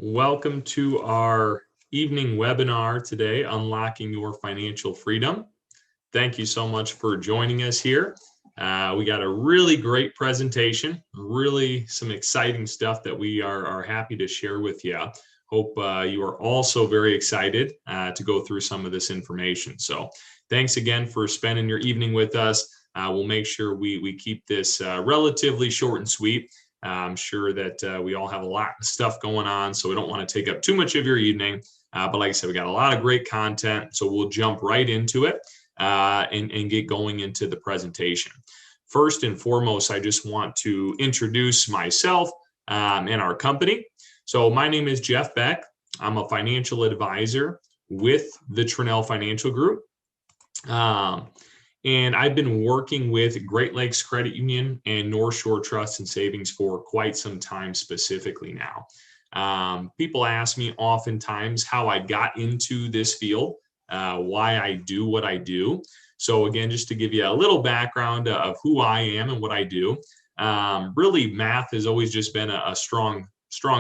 Welcome to our evening webinar today, Unlocking Your Financial Freedom. Thank you so much for joining us here. We got a really great presentation, really some exciting stuff that we are happy to share with you. Hope you are also very excited to go through some of this information. So thanks again for spending your evening with us. We'll make sure we keep this relatively short and sweet. I'm sure that we all have a lot of stuff going on, so we don't want to take up too much of your evening. But like I said, we got a lot of great content, so we'll jump right into it and get going into the presentation. First and foremost, I just want to introduce myself and our company. So my name is Jeff Beck. I'm a financial advisor with the Tranel Financial Group. And I've been working with Great Lakes Credit Union and North Shore Trust and Savings for quite some time specifically now. People ask me oftentimes how I got into this field, why I do what I do. So again, just to give you a little background of who I am and what I do, really math has always just been a strong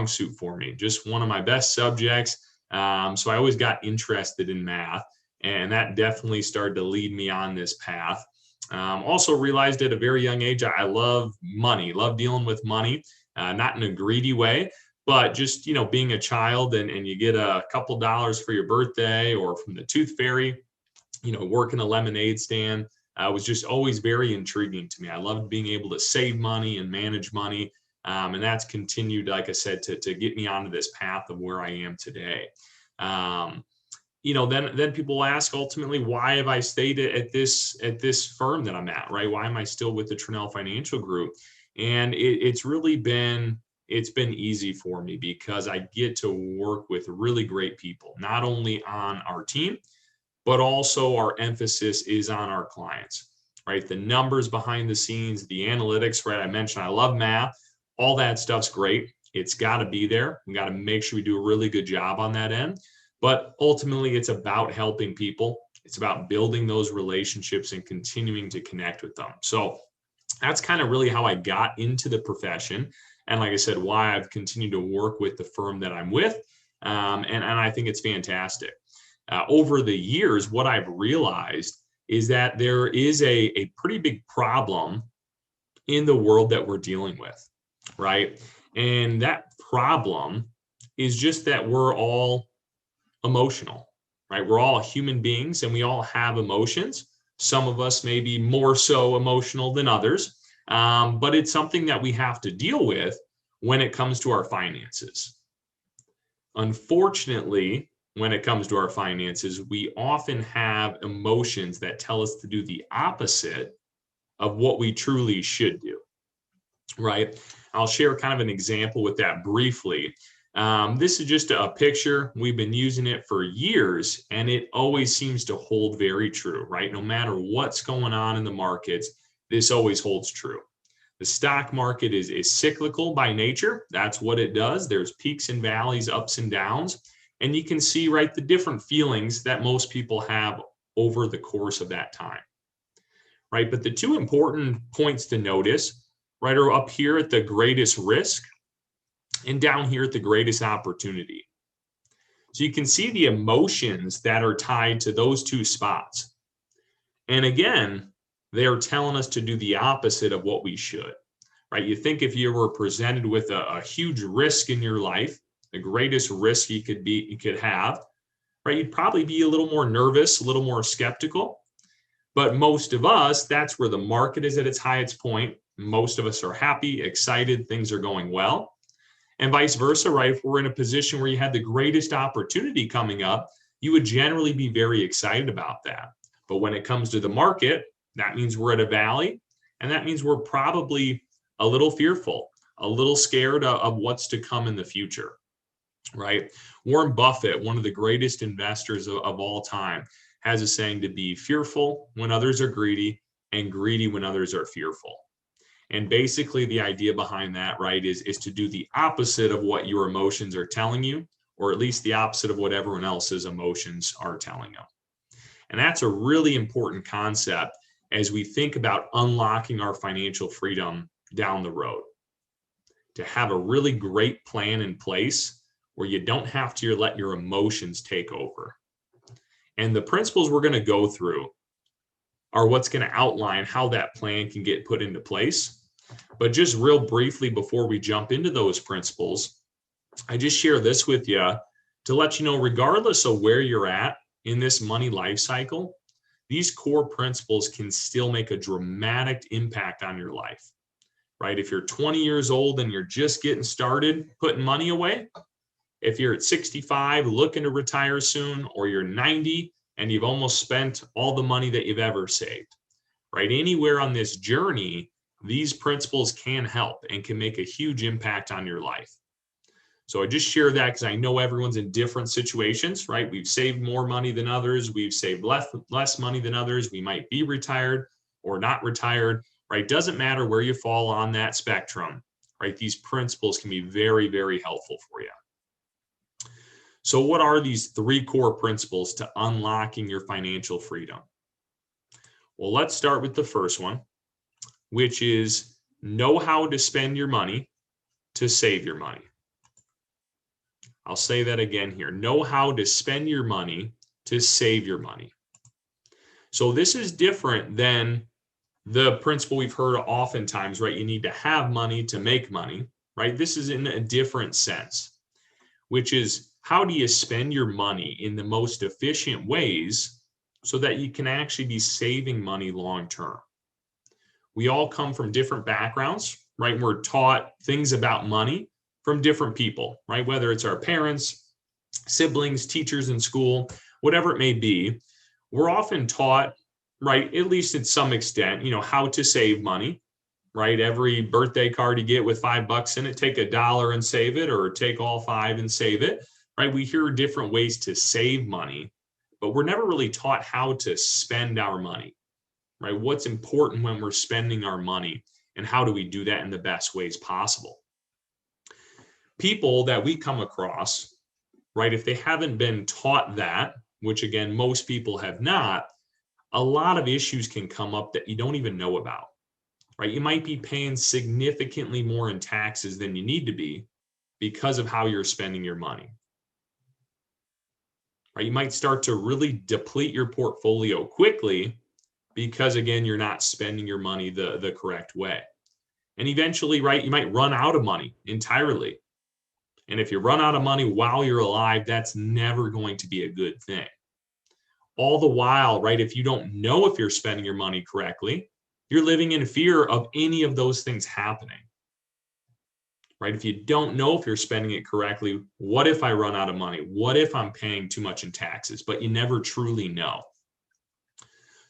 suit for me, just one of my best subjects. So I always got interested in math. And that definitely started to lead me on this path. Also realized at a very young age, I love money, love dealing with money, not in a greedy way, but just, being a child and you get a couple dollars for your birthday or from the tooth fairy, working a lemonade stand was just always very intriguing to me. I loved being able to save money and manage money. And that's continued, like I said, to get me onto this path of where I am today. Then people ask ultimately, why have I stayed at this firm that I'm at, right? Why am I still with the Tranel Financial Group? And it's been easy for me because I get to work with really great people, not only on our team, but also our emphasis is on our clients, right? The numbers behind the scenes, the analytics, right? I mentioned I love math, all that stuff's great. It's got to be there. We got to make sure we do a really good job on that end. But ultimately, it's about helping people. It's about building those relationships and continuing to connect with them. So that's kind of really how I got into the profession. And like I said, why I've continued to work with the firm that I'm with. And I think it's fantastic. Over the years, what I've realized is that there is a pretty big problem in the world that we're dealing with, right? And that problem is just that we're all emotional, right? We're all human beings and we all have emotions. Some of us may be more so emotional than others, but it's something that we have to deal with when it comes to our finances. Unfortunately, when it comes to our finances, we often have emotions that tell us to do the opposite of what we truly should do, right? I'll share kind of an example with that briefly. This is just a picture. We've been using it for years, and it always seems to hold very true, right? No matter what's going on in the markets, this always holds true. The stock market is cyclical by nature. That's what it does. There's peaks and valleys, ups and downs. And you can see, right, the different feelings that most people have over the course of that time, right? But the two important points to notice, right, are up here at the greatest risk and down here at the greatest opportunity. So you can see the emotions that are tied to those two spots. And again, they are telling us to do the opposite of what we should, right? You think if you were presented with a huge risk in your life, the greatest risk you could have, right? You'd probably be a little more nervous, a little more skeptical. But most of us, that's where the market is at its highest point. Most of us are happy, excited, things are going well. And vice versa, right? If we're in a position where you had the greatest opportunity coming up, you would generally be very excited about that. But when it comes to the market, that means we're at a valley, and that means we're probably a little fearful, a little scared of what's to come in the future, right? Warren Buffett, one of the greatest investors of all time, has a saying to be fearful when others are greedy and greedy when others are fearful. And basically the idea behind that, right, is to do the opposite of what your emotions are telling you, or at least the opposite of what everyone else's emotions are telling them. And that's a really important concept as we think about unlocking our financial freedom down the road. To have a really great plan in place where you don't have to let your emotions take over. And the principles we're going to go through are what's going to outline how that plan can get put into place. But just real briefly before we jump into those principles, I just share this with you to let you know, regardless of where you're at in this money life cycle, these core principles can still make a dramatic impact on your life, right? If you're 20 years old and you're just getting started putting money away, if you're at 65 looking to retire soon, or you're 90 and you've almost spent all the money that you've ever saved, right? Anywhere on this journey, these principles can help and can make a huge impact on your life. So I just share that because I know everyone's in different situations, right? We've saved more money than others. We've saved less money than others. We might be retired or not retired, right? Doesn't matter where you fall on that spectrum, right? These principles can be very, very helpful for you. So what are these 3 core principles to unlocking your financial freedom? Well, let's start with the first one, which is know how to spend your money to save your money. I'll say that again here. Know how to spend your money to save your money. So this is different than the principle we've heard oftentimes, right? You need to have money to make money, right? This is in a different sense, which is how do you spend your money in the most efficient ways so that you can actually be saving money long term? We all come from different backgrounds, right? We're taught things about money from different people, right? Whether it's our parents, siblings, teachers in school, whatever it may be, we're often taught, right, at least to some extent, how to save money, right? Every birthday card you get with $5 in it, take $1 and save it, or take all 5 and save it, right? We hear different ways to save money, but we're never really taught how to spend our money, right? What's important when we're spending our money, and how do we do that in the best ways possible? People that we come across, right, if they haven't been taught that, which again, most people have not, a lot of issues can come up that you don't even know about, right? You might be paying significantly more in taxes than you need to be because of how you're spending your money, right? You might start to really deplete your portfolio quickly because, again, you're not spending your money the correct way. And eventually, right, you might run out of money entirely. And if you run out of money while you're alive, that's never going to be a good thing. All the while, right, if you don't know if you're spending your money correctly, you're living in fear of any of those things happening, right? If you don't know if you're spending it correctly, what if I run out of money? What if I'm paying too much in taxes? But you never truly know.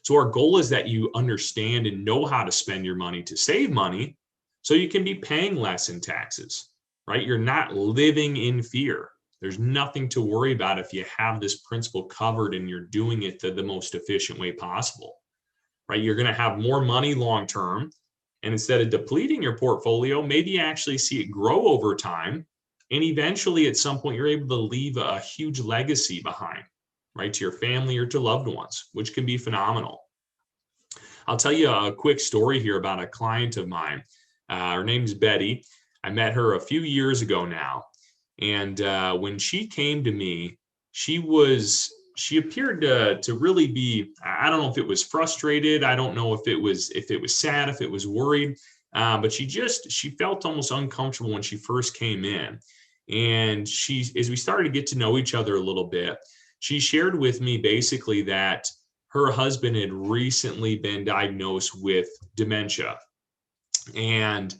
So our goal is that you understand and know how to spend your money to save money so you can be paying less in taxes, right? You're not living in fear. There's nothing to worry about if you have this principle covered and you're doing it the most efficient way possible, right? You're going to have more money long term. And instead of depleting your portfolio, maybe you actually see it grow over time. And eventually, at some point, you're able to leave a huge legacy behind, right, to your family or to loved ones, which can be phenomenal. I'll tell you a quick story here about a client of mine. Her name's Betty. I met her a few years ago now. And when she came to me, she appeared to really be, I don't know if it was frustrated. I don't know if it was sad, if it was worried, but she felt almost uncomfortable when she first came in. And as we started to get to know each other a little bit, she shared with me basically that her husband had recently been diagnosed with dementia, and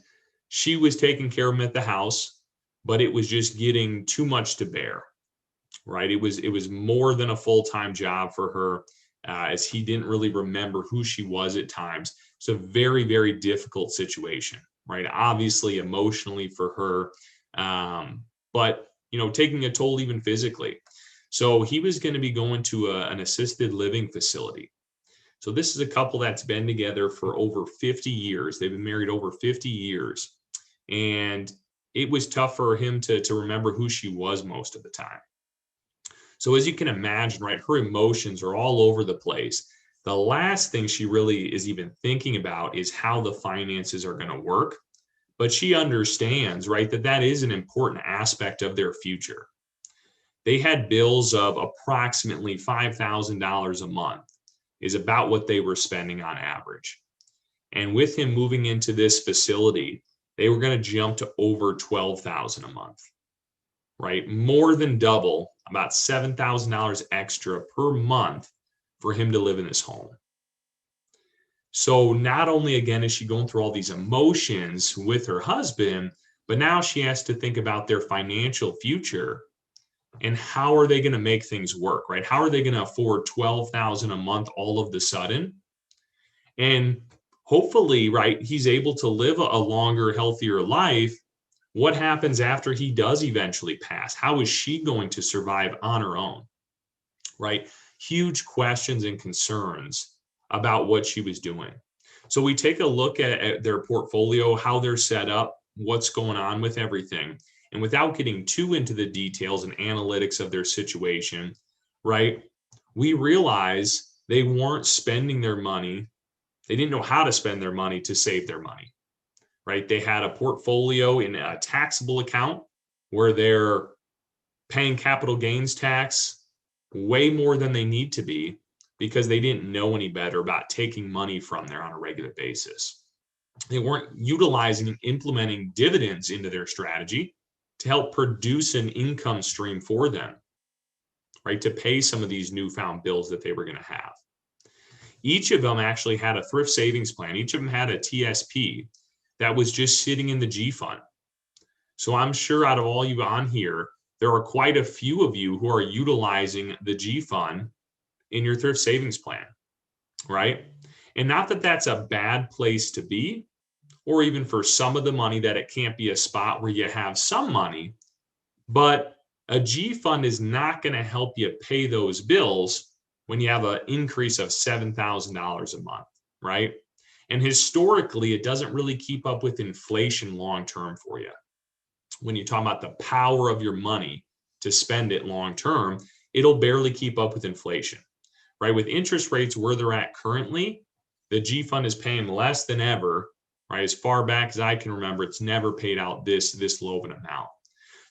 she was taking care of him at the house, but it was just getting too much to bear, right? It was more than a full-time job for her, as he didn't really remember who she was at times. It's a very, very difficult situation, right? Obviously emotionally for her, but taking a toll even physically. So he was going to be going to an assisted living facility. So this is a couple that's been together for over 50 years. They've been married over 50 years. And it was tough for him to remember who she was most of the time. So as you can imagine, right, her emotions are all over the place. The last thing she really is even thinking about is how the finances are going to work. But she understands, right, that is an important aspect of their future. They had bills of approximately $5,000 a month is about what they were spending on average. And with him moving into this facility, they were going to jump to over $12,000 a month, right? More than double, about $7,000 extra per month for him to live in this home. So not only, again, is she going through all these emotions with her husband, but now she has to think about their financial future and how are they going to make things work, right? How are they going to afford $12,000 a month all of the sudden? And hopefully, right, he's able to live a longer, healthier life. What happens after he does eventually pass? How is she going to survive on her own, right? Huge questions and concerns about what she was doing. So we take a look at their portfolio, how they're set up, what's going on with everything. And without getting too into the details and analytics of their situation, right, we realize they weren't spending their money. They didn't know how to spend their money to save their money, right? They had a portfolio in a taxable account where they're paying capital gains tax way more than they need to be because they didn't know any better about taking money from there on a regular basis. They weren't utilizing and implementing dividends into their strategy to help produce an income stream for them, right? To pay some of these newfound bills that they were going to have. Each of them actually had a thrift savings plan. Each of them had a TSP that was just sitting in the G fund. So I'm sure out of all you on here, there are quite a few of you who are utilizing the G fund in your thrift savings plan, right? And not that that's a bad place to be, or even for some of the money that it can't be a spot where you have some money, but a G fund is not going to help you pay those bills when you have an increase of $7,000 a month, right? And historically, it doesn't really keep up with inflation long-term for you. When you talk about the power of your money to spend it long-term, it'll barely keep up with inflation, right? With interest rates where they're at currently, the G fund is paying less than ever, right? As far back as I can remember, it's never paid out this low of an amount.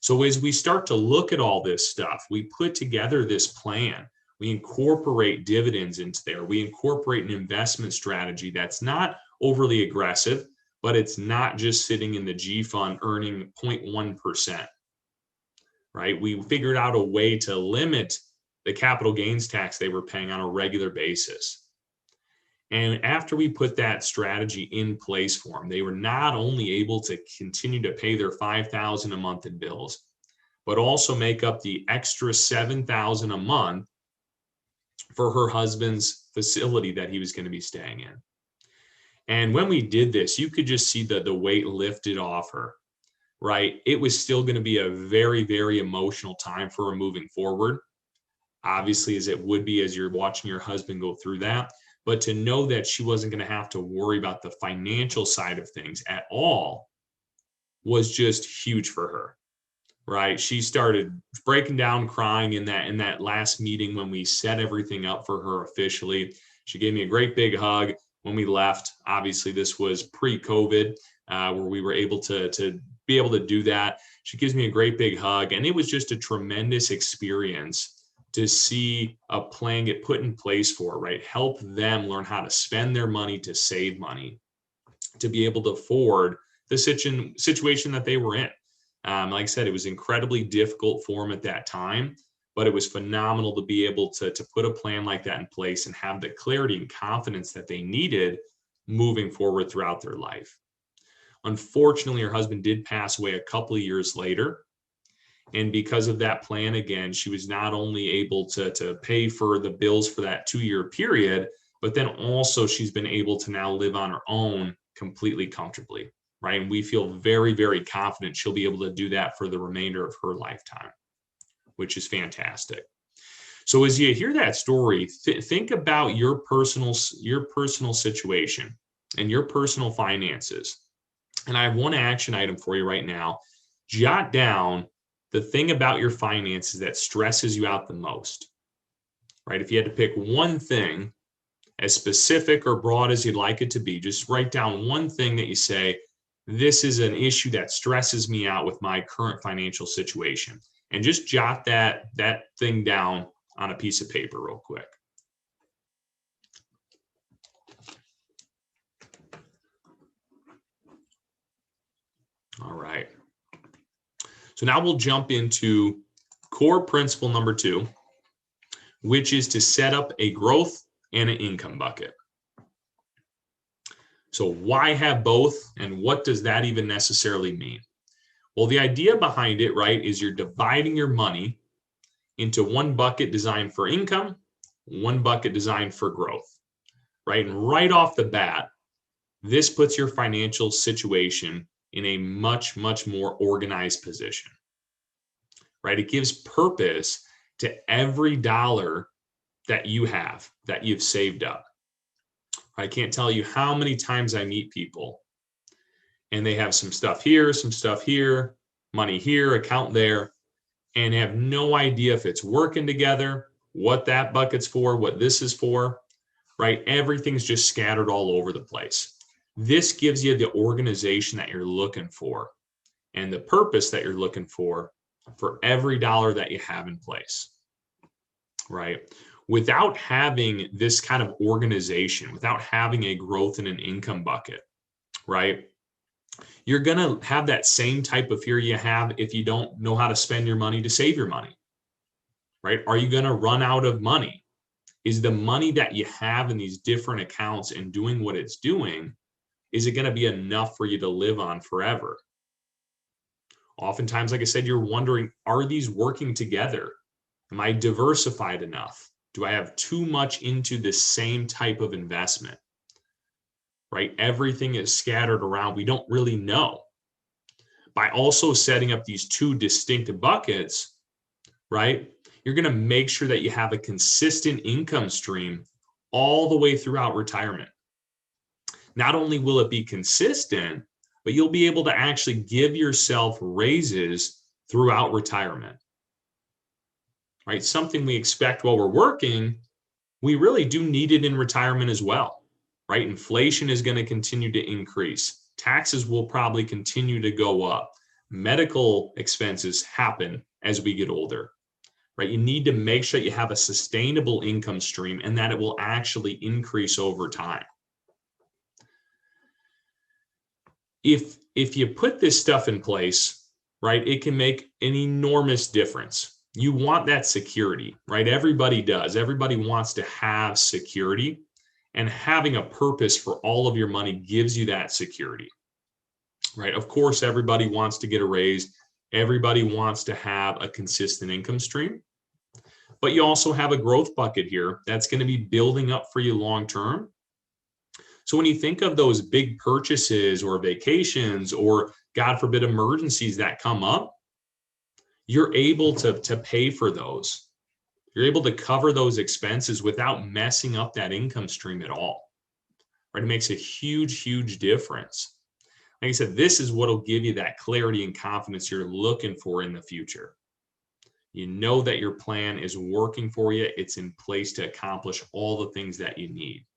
So as we start to look at all this stuff, we put together this plan. We incorporate dividends into there. We incorporate an investment strategy that's not overly aggressive, but it's not just sitting in the G fund earning 0.1%, right? We figured out a way to limit the capital gains tax they were paying on a regular basis. And after we put that strategy in place for them, they were not only able to continue to pay their $5,000 a month in bills, but also make up the extra $7,000 a month for her husband's facility that he was going to be staying in. And when we did this, you could just see the weight lifted off her, right? It was still going to be a very, very emotional time for her moving forward, obviously, as it would be as you're watching your husband go through that. But to know that she wasn't going to have to worry about the financial side of things at all was just huge for her, right? She started breaking down crying in that last meeting when we set everything up for her officially. She gave me a great big hug when we left. Obviously, this was pre-COVID, where we were able to be able to do that. She gives me a great big hug, and it was just a tremendous experience to see a plan get put in place for, right? Help them learn how to spend their money to save money, to be able to afford the situation that they were in. Like I said, it was incredibly difficult for them at that time, but it was phenomenal to be able to put a plan like that in place and have the clarity and confidence that they needed moving forward throughout their life. Unfortunately, her husband did pass away a couple of years later. And because of that plan, again, she was not only able to pay for the bills for that 2-year period, but then also she's been able to now live on her own completely comfortably, right? And we feel very, very confident she'll be able to do that for the remainder of her lifetime, which is fantastic. So as you hear that story, think about your personal situation and your personal finances. And I have one action item for you right now. Jot down the thing about your finances that stresses you out the most, right? If you had to pick one thing, as specific or broad as you'd like it to be, just write down one thing that you say, this is an issue that stresses me out with my current financial situation. and just jot that thing down on a piece of paper real quick. All right. So now we'll jump into core principle number 2, which is to set up a growth and an income bucket. So why have both, and what does that even necessarily mean? Well, the idea behind it, right, is you're dividing your money into one bucket designed for income, one bucket designed for growth, right? And right off the bat, this puts your financial situation in a much, much more organized position, right? It gives purpose to every dollar that you have, that you've saved up. I can't tell you how many times I meet people and they have some stuff here, money here, account there, and have no idea if it's working together, what that bucket's for, what this is for, right? Everything's just scattered all over the place. This gives you the organization that you're looking for and the purpose that you're looking for every dollar that you have in place, right? Without having this kind of organization, without having a growth and an income bucket, right? You're going to have that same type of fear you have if you don't know how to spend your money to save your money, right? Are you going to run out of money? Is the money that you have in these different accounts and doing what it's doing, is it going to be enough for you to live on forever? Oftentimes, like I said, you're wondering, are these working together? Am I diversified enough? Do I have too much into the same type of investment? Right? Everything is scattered around. We don't really know. By also setting up these two distinct buckets, right? You're going to make sure that you have a consistent income stream all the way throughout retirement. Not only will it be consistent, but you'll be able to actually give yourself raises throughout retirement, right? Something we expect while we're working, we really do need it in retirement as well. Right? Inflation is going to continue to increase. Taxes will probably continue to go up. Medical expenses happen as we get older, right? You need to make sure that you have a sustainable income stream and that it will actually increase over time. If you put this stuff in place, right, it can make an enormous difference. You want that security, right? Everybody does. Everybody wants to have security. And having a purpose for all of your money gives you that security, right? Of course, everybody wants to get a raise. Everybody wants to have a consistent income stream. But you also have a growth bucket here that's going to be building up for you long term. So when you think of those big purchases or vacations or, God forbid, emergencies that come up, you're able to pay for those. You're able to cover those expenses without messing up that income stream at all, right? It makes a huge, huge difference. Like I said, this is what will give you that clarity and confidence you're looking for in the future. You know that your plan is working for you. It's in place to accomplish all the things that you need.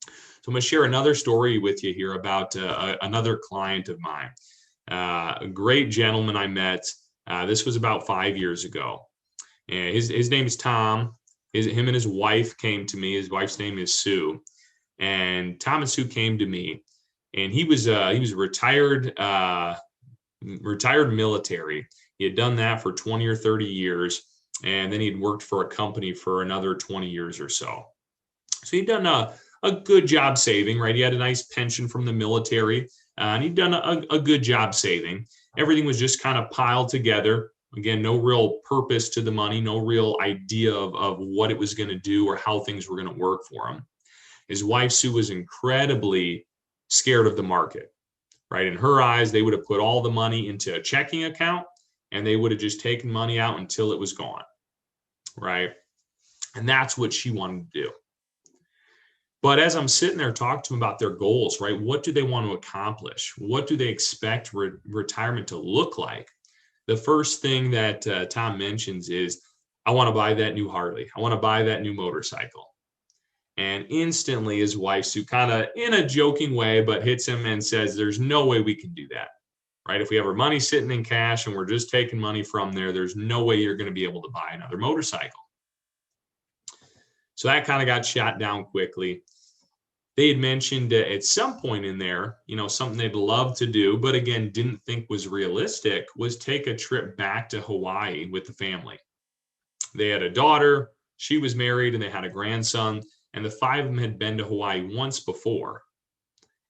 So I'm going to share another story with you here about another client of mine, a great gentleman I met. This was about 5 years ago. And his name is Tom. Him and his wife came to me. His wife's name is Sue. And Tom and Sue came to me. And he was retired military. He had done that for 20 or 30 years. And then he'd worked for a company for another 20 years or so. So he'd done a good job saving, right? He had a nice pension from the military. And he'd done a good job saving. Everything was just kind of piled together. Again, no real purpose to the money, no real idea of what it was going to do or how things were going to work for him. His wife, Sue, was incredibly scared of the market, right? In her eyes, they would have put all the money into a checking account and they would have just taken money out until it was gone, right? And that's what she wanted to do. But as I'm sitting there talking to them about their goals, right? What do they want to accomplish? What do they expect retirement to look like? The first thing that Tom mentions is, I want to buy that new Harley. I want to buy that new motorcycle. And instantly his wife, Sue, kind of in a joking way, but hits him and says, there's no way we can do that. right? If we have our money sitting in cash and we're just taking money from there, there's no way you're going to be able to buy another motorcycle. So that kind of got shot down quickly. They had mentioned at some point in there, something they'd love to do, but again, didn't think was realistic, was take a trip back to Hawaii with the family. They had a daughter, she was married, and they had a grandson, and the five of them had been to Hawaii once before.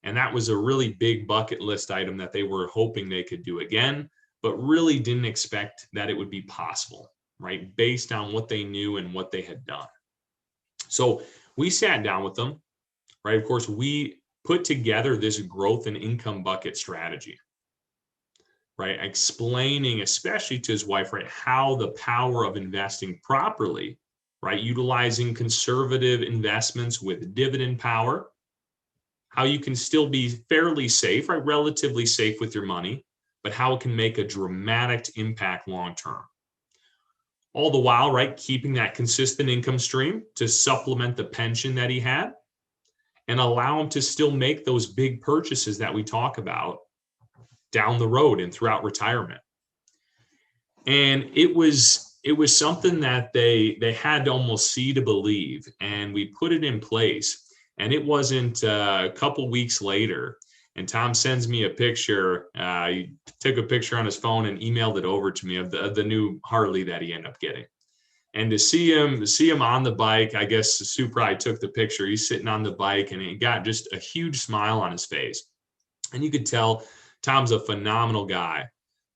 And that was a really big bucket list item that they were hoping they could do again, but really didn't expect that it would be possible, right? Based on what they knew and what they had done. So we sat down with them, right? Of course, we put together this growth and income bucket strategy, right? Explaining, especially to his wife, right, how the power of investing properly, right? Utilizing conservative investments with dividend power, how you can still be fairly safe, right? Relatively safe with your money, but how it can make a dramatic impact long-term. All the while, right, keeping that consistent income stream to supplement the pension that he had and allow him to still make those big purchases that we talk about down the road and throughout retirement. And it was something that they had to almost see to believe, and we put it in place. And it wasn't a couple weeks later, and Tom sends me a picture. He took a picture on his phone and emailed it over to me of the new Harley that he ended up getting. And to see him on the bike, I guess Sue probably took the picture. He's sitting on the bike, and he got just a huge smile on his face. And you could tell Tom's a phenomenal guy.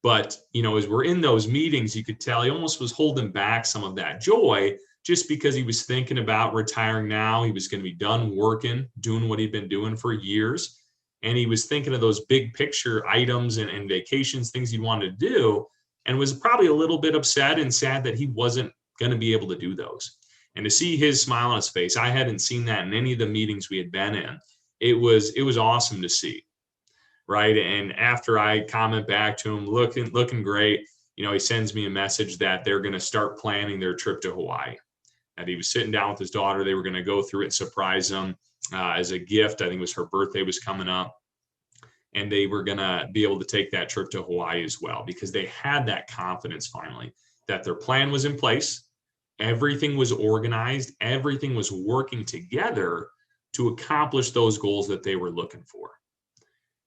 But, as we're in those meetings, you could tell he almost was holding back some of that joy just because he was thinking about retiring now. He was going to be done working, doing what he'd been doing for years. And he was thinking of those big picture items and vacations, things he wanted to do, and was probably a little bit upset and sad that he wasn't going to be able to do those. And to see his smile on his face, I hadn't seen that in any of the meetings we had been in. It was awesome to see, right? And after I comment back to him, looking great, he sends me a message that they're going to start planning their trip to Hawaii. And he was sitting down with his daughter. They were going to go through it, surprise him as a gift. I think it was her birthday was coming up. And they were going to be able to take that trip to Hawaii as well, because they had that confidence finally that their plan was in place. Everything was organized. Everything was working together to accomplish those goals that they were looking for.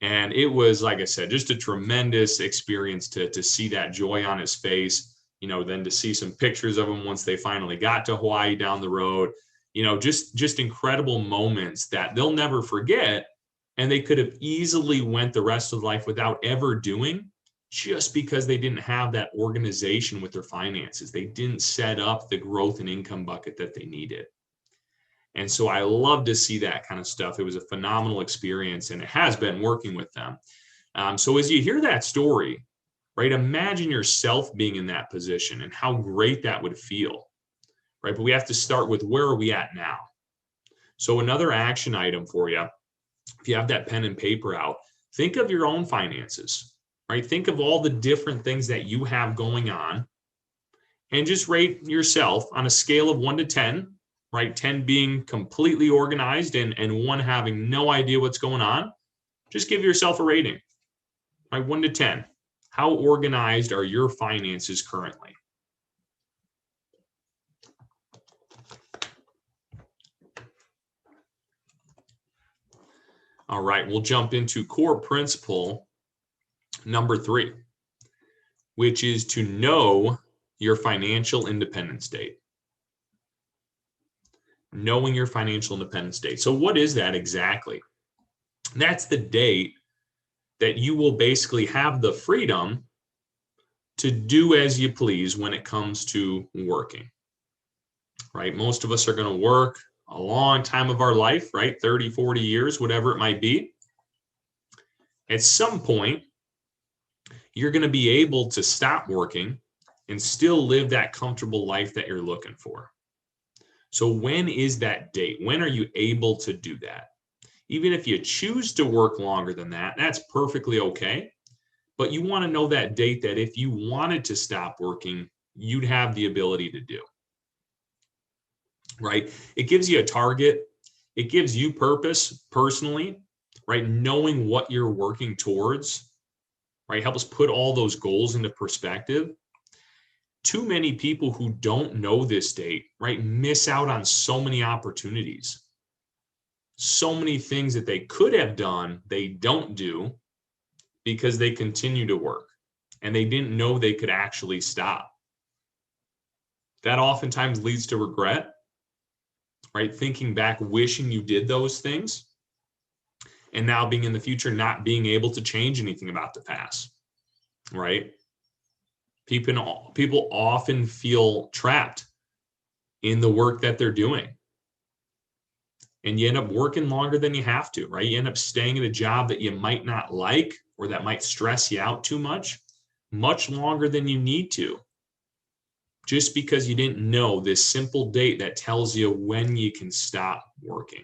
And it was, like I said, just a tremendous experience to see that joy on his face, then to see some pictures of him once they finally got to Hawaii down the road, just incredible moments that they'll never forget. And they could have easily went the rest of life without ever doing, just because they didn't have that organization with their finances. They didn't set up the growth and income bucket that they needed. And so I love to see that kind of stuff. It was a phenomenal experience, and it has been working with them. So as you hear that story, right, imagine yourself being in that position and how great that would feel, right? But we have to start with, where are we at now? So another action item for you, if you have that pen and paper out, think of your own finances, right? Think of all the different things that you have going on, and just rate yourself on a scale of 1 to 10, right? 10 being completely organized and 1 having no idea what's going on. Just give yourself a rating, right? 1 to 10. How organized are your finances currently? All right, we'll jump into core principle number 3, which is to know your financial independence date. Knowing your financial independence date. So what is that exactly? That's the date that you will basically have the freedom to do as you please when it comes to working, right? Most of us are going to work a long time of our life, right? 30, 40 years, whatever it might be. At some point, you're going to be able to stop working and still live that comfortable life that you're looking for. So when is that date? When are you able to do that? Even if you choose to work longer than that, that's perfectly okay. But you want to know that date that if you wanted to stop working, you'd have the ability to do. Right? It gives you a target. It gives you purpose personally, right? Knowing what you're working towards, right? Help us put all those goals into perspective. Too many people who don't know this date, right, miss out on so many opportunities, so many things that they could have done, they don't do because they continue to work and they didn't know they could actually stop. That oftentimes leads to regret, right? Thinking back, wishing you did those things, and now being in the future, not being able to change anything about the past, right? People often feel trapped in the work that they're doing. And you end up working longer than you have to, right? You end up staying at a job that you might not like or that might stress you out too much longer than you need to, just because you didn't know this simple date that tells you when you can stop working.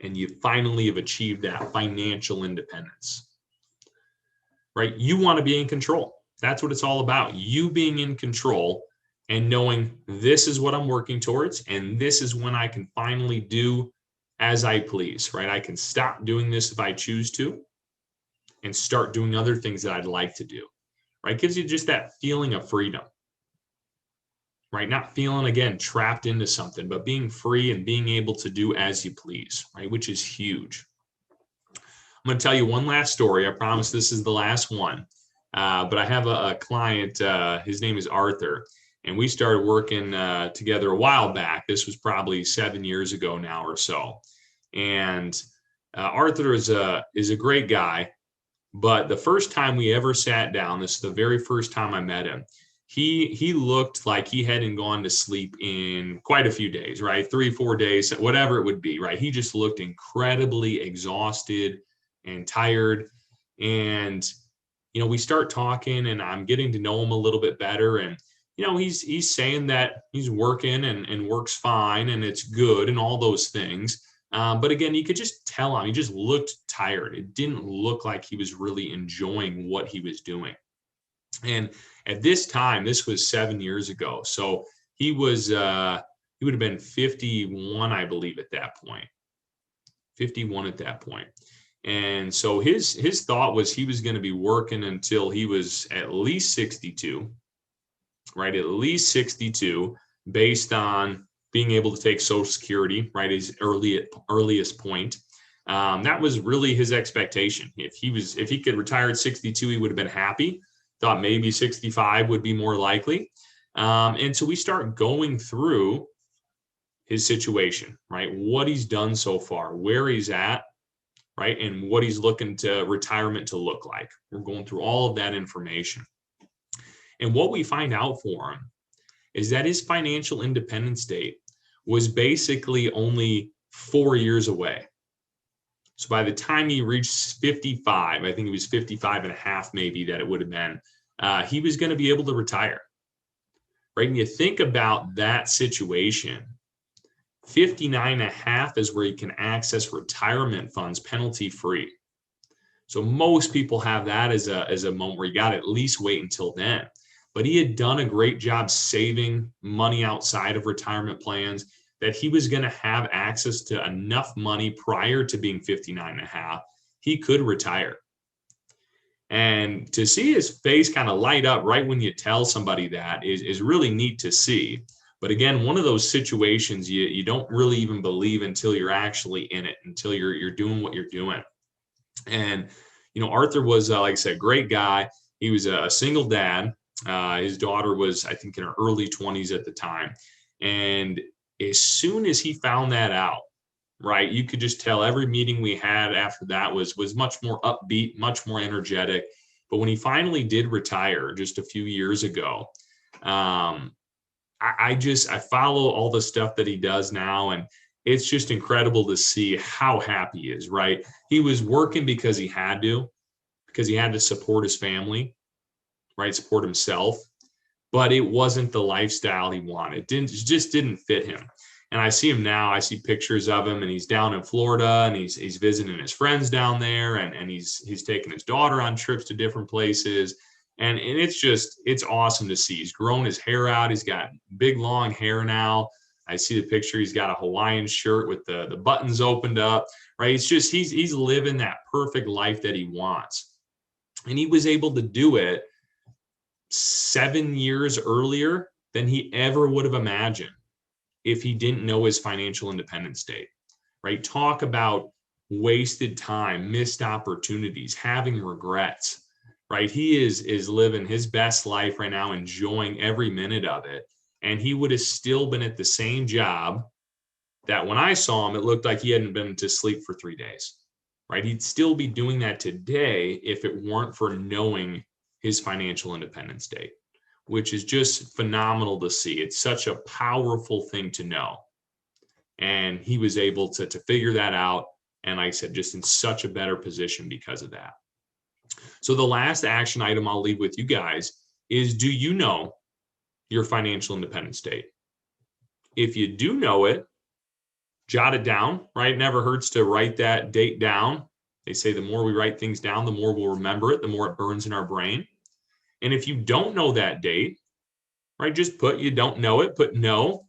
And you finally have achieved that financial independence, right? You want to be in control. That's what it's all about. You being in control and knowing this is what I'm working towards, and this is when I can finally do as I please, right? I can stop doing this if I choose to and start doing other things that I'd like to do, right? It gives you just that feeling of freedom, right? Not feeling, again, trapped into something, but being free and being able to do as you please, right? Which is huge. I'm going to tell you one last story. I promise this is the last one. But I have a client, his name is Arthur, and we started working together a while back. This was probably 7 years ago now or so. And Arthur is a great guy, but the first time we ever sat down, this is the very first time I met him, he looked like he hadn't gone to sleep in quite a few days, right? 3-4 days, whatever it would be, right? He just looked incredibly exhausted and tired. And we start talking and I'm getting to know him a little bit better. And, he's saying that he's working and works fine and it's good and all those things. But again, you could just tell him, he just looked tired. It didn't look like he was really enjoying what he was doing. And at this time, this was 7 years ago. So he was, he would have been 51, I believe, at that point. 51 at that point. And so his thought was he was going to be working until he was at least 62, right? At least 62, based on being able to take Social Security, right? His earliest point. That was really his expectation. If he could retire at 62, he would have been happy. Thought maybe 65 would be more likely. And so we start going through his situation, right? What he's done so far, where he's at, right? And what he's looking to retirement to look like. We're going through all of that information. And what we find out for him is that his financial independence date was basically only 4 years away. So by the time he reached 55, I think he was 55 and a half, maybe, that it would have been, he was going to be able to retire, right? And you think about that situation, 59 and a half is where you can access retirement funds penalty free. So most people have that as a moment where you got to at least wait until then. But he had done a great job saving money outside of retirement plans that he was going to have access to enough money prior to being 59 and a half. He could retire. And to see his face kind of light up right when you tell somebody that is really neat to see. But again, one of those situations you don't really even believe until you're actually in it, until you're doing what you're doing. And, Arthur was, like I said, great guy. He was a single dad. His daughter was, I think, in her early 20s at the time. And as soon as he found that out, right, you could just tell every meeting we had after that was much more upbeat, much more energetic. But when he finally did retire just a few years ago, I follow all the stuff that he does now, and it's just incredible to see how happy he is, right? He was working because he had to support his family, right? Support himself, but it wasn't the lifestyle he wanted. It just didn't fit him. And I see him now. I see pictures of him, and he's down in Florida, and he's visiting his friends down there, and he's taking his daughter on trips to different places. And it's awesome to see. He's grown his hair out. He's got big, long hair now. I see the picture. He's got a Hawaiian shirt with the buttons opened up, right? It's just, he's living that perfect life that he wants. And he was able to do it 7 years earlier than he ever would have imagined if he didn't know his financial independence date, right? Talk about wasted time, missed opportunities, having regrets, right? He is living his best life right now, enjoying every minute of it. And he would have still been at the same job that when I saw him, it looked like he hadn't been to sleep for 3 days, right? He'd still be doing that today if it weren't for knowing his financial independence date, which is just phenomenal to see. It's such a powerful thing to know. And he was able to figure that out. And like I said, just in such a better position because of that. So the last action item I'll leave with you guys is, do you know your financial independence date? If you do know it, jot it down, right? It never hurts to write that date down. They say the more we write things down, the more we'll remember it, the more it burns in our brain. And if you don't know that date, right, just put you don't know it, put no,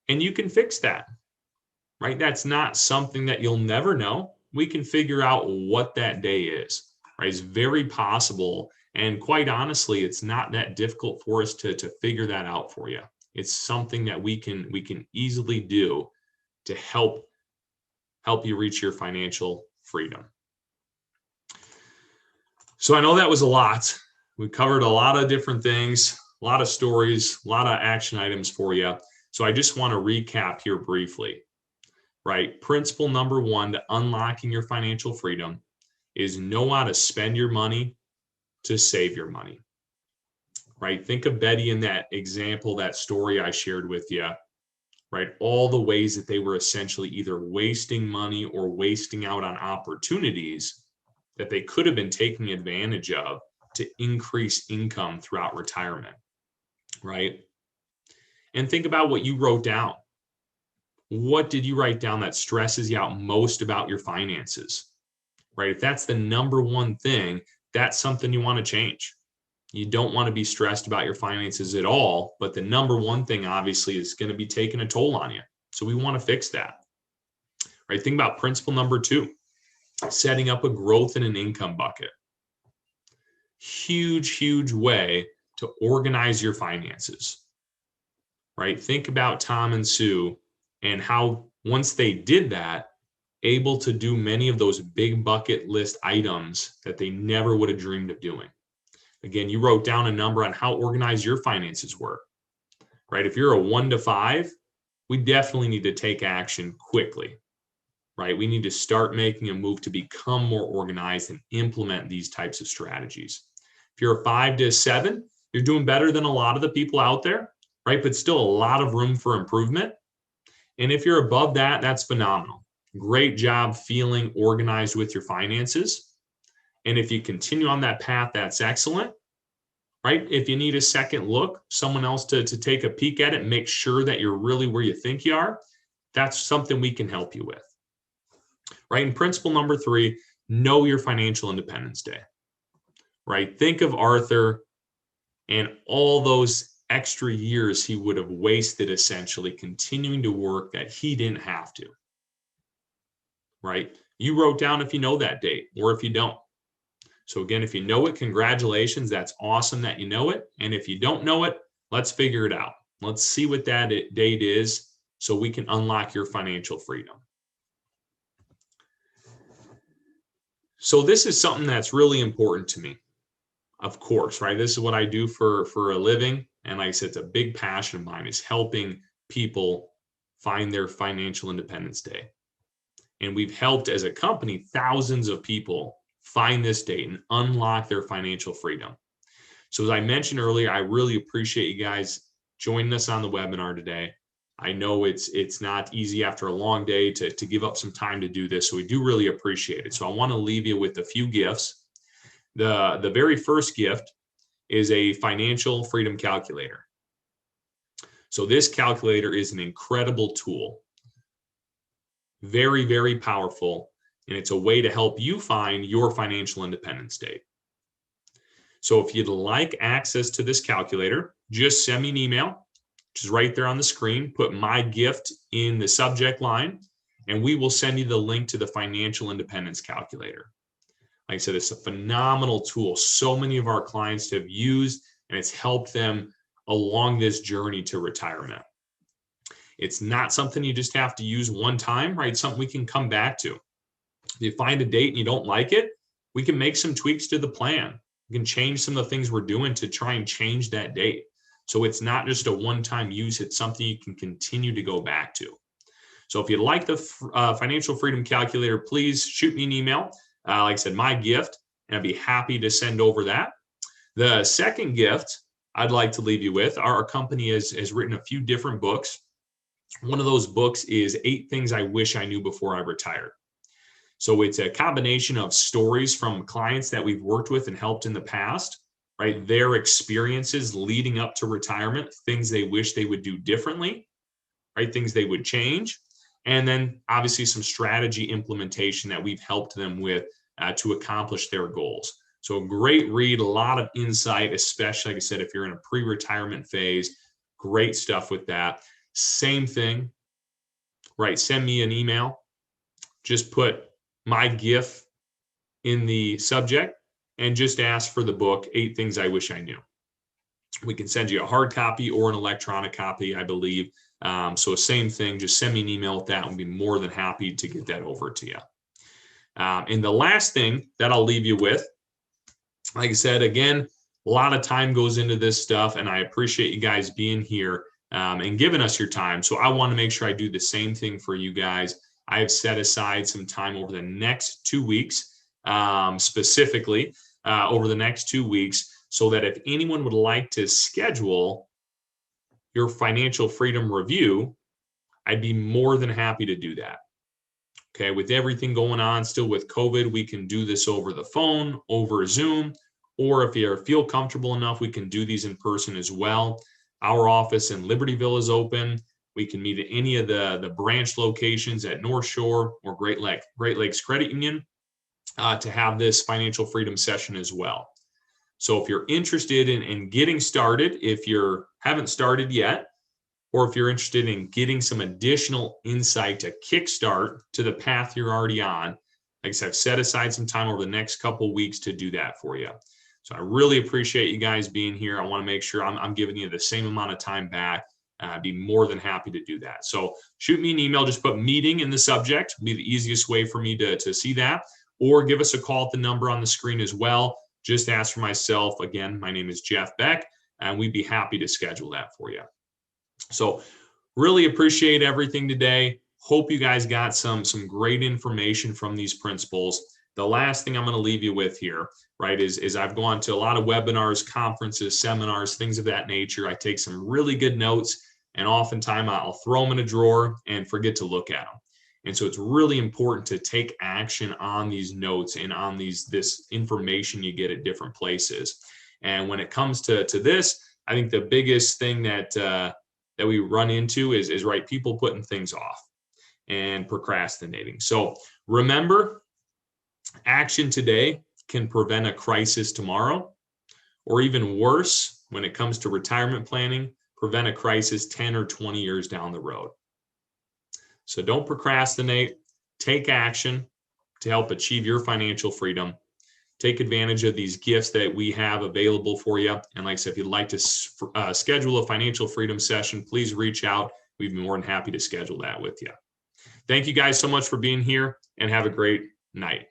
and you can fix that, right? That's not something that you'll never know. We can figure out what that day is, right? It's very possible. And quite honestly, it's not that difficult for us to figure that out for you. It's something that we can easily do to help you reach your financial freedom. So I know that was a lot. We covered a lot of different things, a lot of stories, a lot of action items for you. So I just want to recap here briefly, right? Principle number 1 to unlocking your financial freedom is know how to spend your money to save your money, right? Think of Betty in that example, that story I shared with you, right? All the ways that they were essentially either wasting money or wasting out on opportunities that they could have been taking advantage of to increase income throughout retirement, right? And think about what you wrote down. What did you write down that stresses you out most about your finances, right? If that's the number one thing, that's something you want to change. You don't want to be stressed about your finances at all, but the number one thing obviously is going to be taking a toll on you. So we want to fix that, right? Think about principle number 2, setting up a growth and an income bucket. Huge, huge way to organize your finances, right? Think about Tom and Sue and how once they did that, able to do many of those big bucket list items that they never would have dreamed of doing. Again, you wrote down a number on how organized your finances were, right? If you're a 1 to 5, we definitely need to take action quickly, right? We need to start making a move to become more organized and implement these types of strategies. If you're a 5 to 7, you're doing better than a lot of the people out there, right? But still a lot of room for improvement. And if you're above that, that's phenomenal. Great job feeling organized with your finances. And if you continue on that path, that's excellent, right? If you need a second look, someone else to take a peek at it, make sure that you're really where you think you are, that's something we can help you with, right? And principle number 3, know your financial independence day, right? Think of Arthur and all those extra years he would have wasted essentially continuing to work that he didn't have to, right? You wrote down if you know that date or if you don't. So again, if you know it, congratulations. That's awesome that you know it. And if you don't know it, let's figure it out. Let's see what that date is so we can unlock your financial freedom. So this is something that's really important to me, of course, right? This is what I do for a living. And like I said, it's a big passion of mine, is helping people find their financial independence day. And we've helped as a company thousands of people find this date and unlock their financial freedom. So as I mentioned earlier, I really appreciate you guys joining us on the webinar today. I know it's not easy after a long day to give up some time to do this, so we do really appreciate it. So I want to leave you with a few gifts. The very first gift is a financial freedom calculator. So this calculator is an incredible tool. Very, very powerful. And it's a way to help you find your financial independence date. So if you'd like access to this calculator, just send me an email, which is right there on the screen. Put my gift in the subject line, and we will send you the link to the financial independence calculator. Like I said, it's a phenomenal tool. So many of our clients have used, and it's helped them along this journey to retirement. It's not something you just have to use one time, right? It's something we can come back to. If you find a date and you don't like it, we can make some tweaks to the plan. We can change some of the things we're doing to try and change that date. So it's not just a one-time use, it's something you can continue to go back to. So if you like the Financial Freedom Calculator, please shoot me an email. Like I said, my gift, and I'd be happy to send over that. The second gift I'd like to leave you with, our company has written a few different books. One of those books is 8 Things I Wish I Knew Before I Retired. So it's a combination of stories from clients that we've worked with and helped in the past, right? Their experiences leading up to retirement, things they wish they would do differently, right? Things they would change. And then obviously some strategy implementation that we've helped them with to accomplish their goals. So a great read, a lot of insight, especially, like I said, if you're in a pre-retirement phase, great stuff with that. Same thing, right? Send me an email. Just put my gift in the subject and just ask for the book, 8 Things I Wish I Knew. We can send you a hard copy or an electronic copy, I believe. So same thing, just send me an email with that. I'll be more than happy to get that over to you. And the last thing that I'll leave you with, like I said, again, a lot of time goes into this stuff, and I appreciate you guys being here and giving us your time. So I want to make sure I do the same thing for you guys. I have set aside some time over the next 2 weeks, specifically over the next 2 weeks, so that if anyone would like to schedule your financial freedom review, I'd be more than happy to do that. Okay, with everything going on still with COVID, we can do this over the phone, over Zoom, or if you feel comfortable enough, we can do these in person as well. Our office in Libertyville is open. We can meet at any of the branch locations at North Shore or Great Lakes Credit Union to have this financial freedom session as well. So if you're interested in getting started, if you haven't started yet, or if you're interested in getting some additional insight to kickstart to the path you're already on, like I said, I've set aside some time over the next couple of weeks to do that for you. So I really appreciate you guys being here. I want to make sure I'm giving you the same amount of time back. I'd be more than happy to do that. So shoot me an email, just put meeting in the subject. It'll be the easiest way for me to see that, or give us a call at the number on the screen as well. Just ask for myself. Again, my name is Jeff Beck, and we'd be happy to schedule that for you. So really appreciate everything today. Hope you guys got some great information from these principles. The last thing I'm going to leave you with here, right, is I've gone to a lot of webinars, conferences, seminars, things of that nature. I take some really good notes, and oftentimes I'll throw them in a drawer and forget to look at them. And so it's really important to take action on these notes and on this information you get at different places. And when it comes to this, I think the biggest thing that we run into is right, people putting things off and procrastinating. So remember, action today can prevent a crisis tomorrow, or even worse, when it comes to retirement planning, prevent a crisis 10 or 20 years down the road. So don't procrastinate, take action to help achieve your financial freedom. Take advantage of these gifts that we have available for you. And like I said, if you'd like to schedule a financial freedom session, please reach out. We'd be more than happy to schedule that with you. Thank you guys so much for being here, and have a great night.